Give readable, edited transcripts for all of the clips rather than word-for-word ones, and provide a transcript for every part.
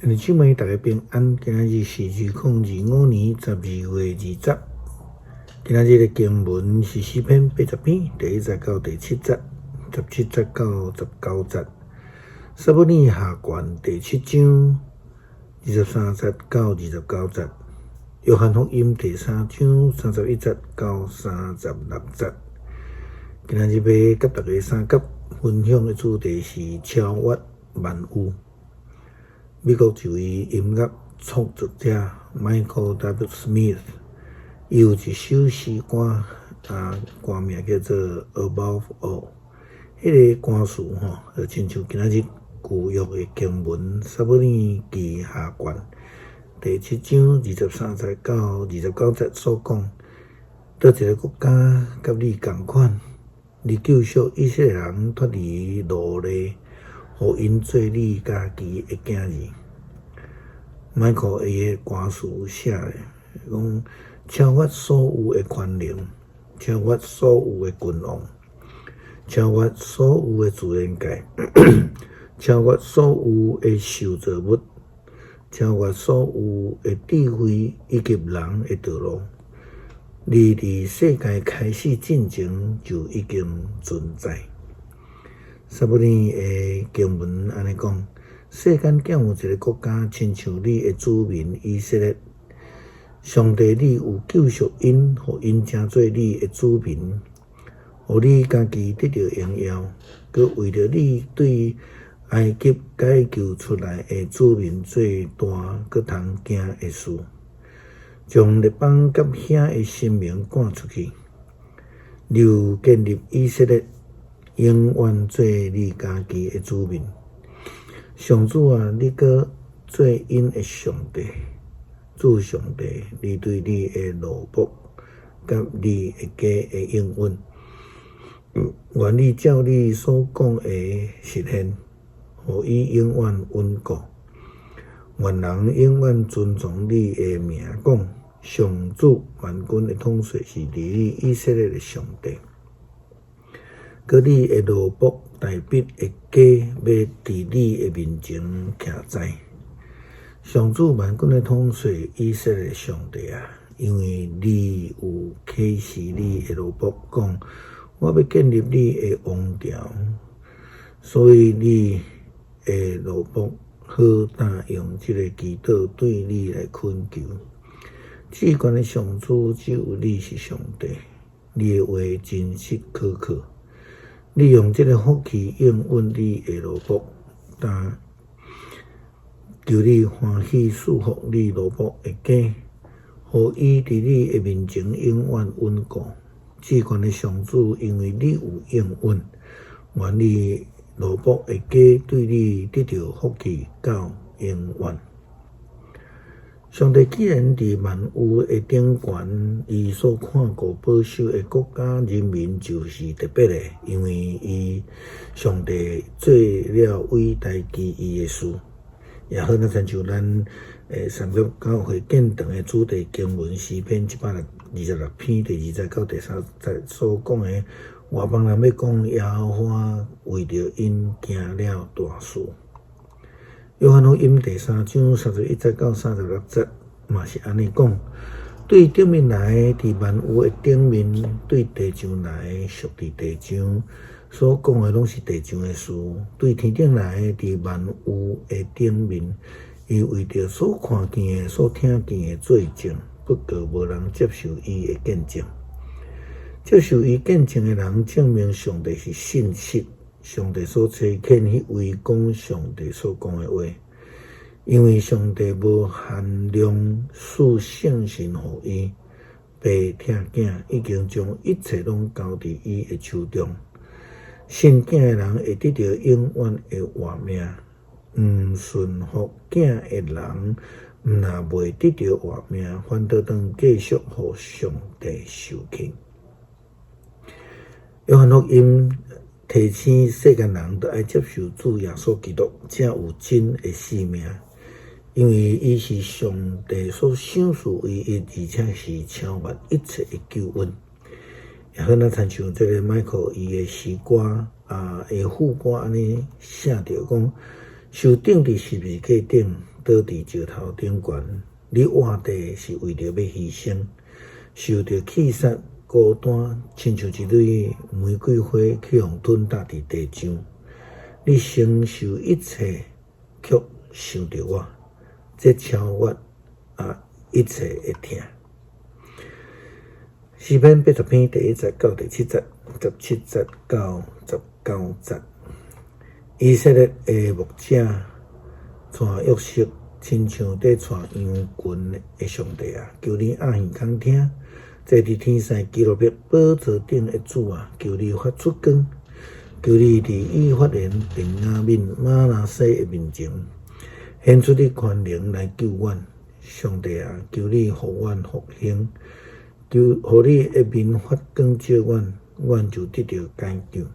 兄弟姊妹，大家平安。今仔日是2025年12月20。今仔日的经文是诗篇80篇第1节到第7节，17节到19节。撒母耳下传第7章23节到29节。约翰福音第3章31节到36节。今仔日要甲大家三角分享的主题是超越万有。美国一位音乐创作者 Michael W. Smith， 伊有一首诗歌，歌名叫做《Above All》。迄个歌词就亲像今仔日旧约的经文，撒母耳记下传第7章23节到29节所讲，倒一个国家甲你同款，你救赎以色列人脱离奴隶，互因做你家己的囝儿。Michael 伊的歌词写的讲，超越所有的权能，超越所有的君王，超越所有的自然界，超越所有的受造物，超越所有的智慧以及人的道路。你伫世界开始进前就已经存在。撒母耳的经文安尼讲，世间竟有一个国家，亲像你的子民以色列。上帝，你有救赎因，互因成做你的子民，互你家己得到荣耀，佮为着你对埃及解救出来的子民做大佮通行的事，将列邦甲遐的生命赶出去，你有建立以色列，永远做你家己的子民。上主啊，你搁做因的上帝，主上帝，你对你的奴仆甲你的家的应允，愿你照你所讲的实现，互伊永远稳固。愿人永远尊重你的名，讲上主万军的统帅是伫你以色列的上帝。佮你的奴仆大卫的家要伫你的面前徛在。上主万军的统帅以色列上帝啊，因为你有启示你的奴仆讲，我要建立你的王朝，所以你的奴仆好答用这个祈祷对你来恳求。至高的上主，只有你是上帝，你的话真实可靠。你用这个福气应允你的奴仆，但求你欢喜祝福你奴仆的家，互伊伫你的面前永远稳固。至高的上主，因为你有应允，愿你奴仆的家对你得到福气到永远。上帝既然伫万有的顶悬，伊所看顾保守的国家人民就是特别的，因为伊上帝做了伟大奇异的事。也好，咱亲像咱三角教会建堂的主题经文诗篇126篇第2节到第3节所讲的，外邦人要讲耶和华为着因行了大事。约翰福音第3章31节到36节嘛是安尼讲，对顶面来伫万有的顶面，对地上来属伫地上，所讲的拢是地上的事；对天顶来伫万有的顶面，伊为着所看见的、所听见的做证，不过无人接受伊的见证。接受伊见证的人，证明上帝是信实。上帝所差遣迄位讲上帝所讲的话，因为上帝无限量赐圣神互伊，爸疼囝已经将一切拢交伫伊的手中。信囝的人会得到永远的活命，毋顺服囝的人，若袂得到活命，反倒当继续互上帝受气。约翰福音提醒世间人都爱接受主耶稣基督，才有真的生命，因为伊是上帝所赏赐唯一，而且是超越一切的救恩。也好，咱亲像这个Michael伊的诗歌的副歌安尼写着讲，受钉伫十字架顶，倒伫石头顶悬，你活地是为着要牺牲，受着气杀孤单，亲像一蕊玫瑰花去互吞踏伫地上。你承受一切，却想着我，这超越一切的痛。诗篇80篇第1节到第7节，17节到19节。以色列的牧者带约瑟，亲像在带羊群的上帝啊！求你暗耳空听，坐伫天上基路伯宝座顶的主啊！求你发出光，求你伫以法莲便雅悯玛拿西的面前，显出你权能来救阮。上帝啊！求你互阮复兴，求互你的面发光照阮，阮就得到解救。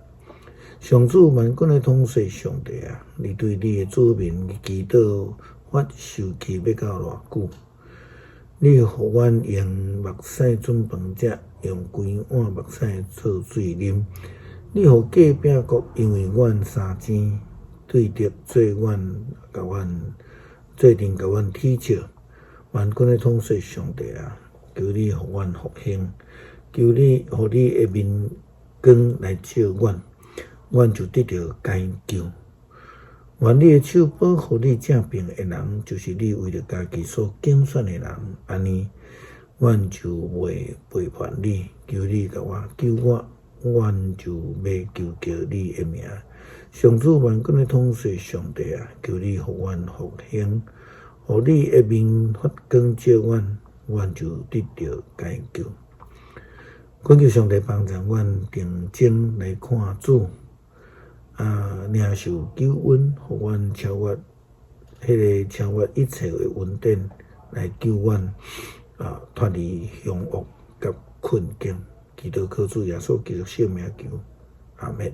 上主万军的统帅上帝啊！你对你的子民祈祷发受气要到偌久？你互阮用目屎准饭食，用规碗目屎做水啉。你互隔壁国因为阮三钱对着做阮，甲阮做阵甲阮踢笑。万军的统帅上帝啊！求你互阮复兴，求你互你的面光来照阮。阮就得到解救。愿你的手保护你正平的人，就是你为了家己所拣选的人。安尼，阮就袂背叛你。求你甲我救我，阮就要求叫你的名。上主万军的统帅上帝啊！求你互阮复兴，互你的面发光照阮，阮就得到解救。恳求上帝帮助阮定睛来看主。领受救恩，互阮超越一切的恩典，来救阮脱离凶恶甲困境。祈祷靠主耶稣基督圣名求，阿们。